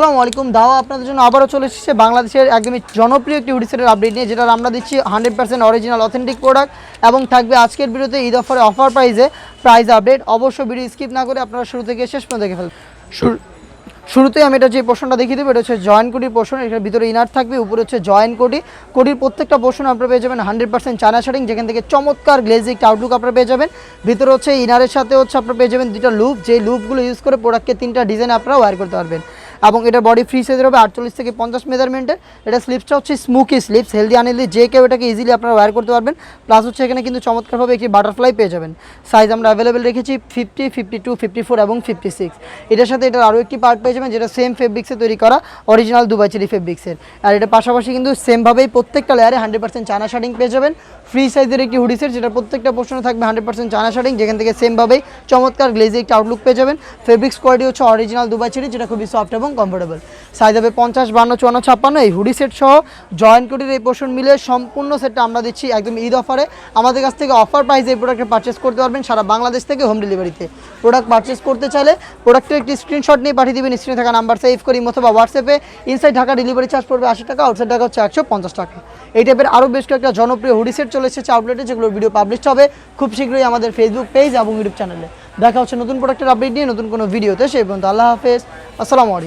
আসসালামু আলাইকুম। দাওয়া আপনাদের জন্য আবারও চলে এসেছে বাংলাদেশের একদমই জনপ্রিয় একটি হুডি সেটের আপডেট নিয়ে, যেটা আমরা দিচ্ছি 100% অরিজিনাল অথেন্টিক প্রোডাক্ট এবং থাকবে আজকের ভিডিওতে ঈদ অফারে অফার প্রাইস আপডেট। অবশ্যই ভিডিও স্কিপ না করে আপনারা শুরু থেকে শেষ পর্যন্ত দেখে ফেলবেন। শুরুতেই আমি এটা যে পোর্শনটা দেখিয়ে দেবো, এটা হচ্ছে জয়েন্ট কোটির পোর্শন। এটার ভিতরে ইনার থাকবে, উপরে হচ্ছে জয়েন্ট কোটির প্রত্যেকটা পোর্শন আপনারা পেয়ে যাবেন 100% চায়না শার্টিং, যেখান থেকে চমৎকার গ্লেজি একটা আউটলুক আপনারা পেয়ে যাবেন। ভিতরে হচ্ছে ইনারের সাথে হচ্ছে আপনারা পেয়ে যাবেন দুটো লুপ, যে লুপগুলো ইউজ করে প্রোডাক্টকে 3টা ডিজাইন আপনারা ওয়্যার করতে পারবেন। এবং এটা বডি ফ্রি সাইজের হবে 48 থেকে 50 মেজারমেন্টের। এটা স্লিপসটা হচ্ছে স্মুকি স্লিপস, হেলদি আনহেলদি যে কেউ এটাকে ইজিলি আপনারা ওয়্যার করতে পারবেন। প্লাস হচ্ছে এখানে কিন্তু চমৎকারভাবে একটি বাটারফ্লাই পেয়ে যাবেন। সাইজ আমরা অ্যাভেলেবেল রেখেছি 50, 52, 54 এবং 56। এটার সাথে এটার আরও একটি পার্ট পেয়ে যাবেন, যেটা সেম ফেব্রিক্সে তৈরি করা অরিজিনাল দুবাই চেরি ফেব্রিক্সের। আর এটা পাশাপাশি কিন্তু সেমভাবেই প্রত্যেকটা লেয়ারে 100% চায়না শার্টিং পেয়ে যাবেন। ফ্রি সাইজের একটি হুডি সেট, যেটা প্রত্যেকটা পোর্শনে থাকবে 100% চায়না শার্টিং, যেখান থেকে সেমভাবেই চমৎকার গ্লেজি একটা আউটলুক পেয়ে যাবেন। ফেব্রিক্স কোয়ালিটি হচ্ছে অরিজিনাল দুবাই চেরি, যেটা খুবই সফট এবং কমফোর্টেবল। সাইজ হবে 50, 52, 54, 56। এই হুডি সেট সহ জয়েন্ট কোটির এই পোর্শন মিলে সম্পূর্ণ সেটটা আমরা দিচ্ছি একদম ঈদ অফারে। আমাদের কাছ থেকে অফার প্রাইসে এই প্রোডাক্টটা পারচেস করতে পারবেন সারা বাংলাদেশ থেকে হোম ডেলিভারিতে। প্রোডাক্ট পারচেস করতে চাইলে প্রোডাক্টের একটি স্ক্রিনশট নিয়ে পাঠিয়ে দেবেন স্ক্রিনে থাকা নাম্বার সেভ করি অথবা হোয়াটসঅ্যাপে। ইনসাইড ঢাকা ডেলিভারি চার্জ পড়বে 80 টাকা, আউটসাইড ঢাকা হচ্ছে 150 টাকা। এই টাইপের আরও বেশ কয়েকটা জনপ্রিয় হুডি সেট চলে এসেছে আউটলেটে, যেগুলোর ভিডিও পাবলিশ হবে খুব শীঘ্রই আমাদের ফেসবুক পেজ এবং ইউটিউব চ্যানেলে। দেখা হচ্ছে নতুন প্রোডাক্টের আপডেট নিয়ে নতুন কোনো ভিডিওতে। সেই পর্যন্ত আল্লাহ হাফেজ, আসসালামু আলাইকুম।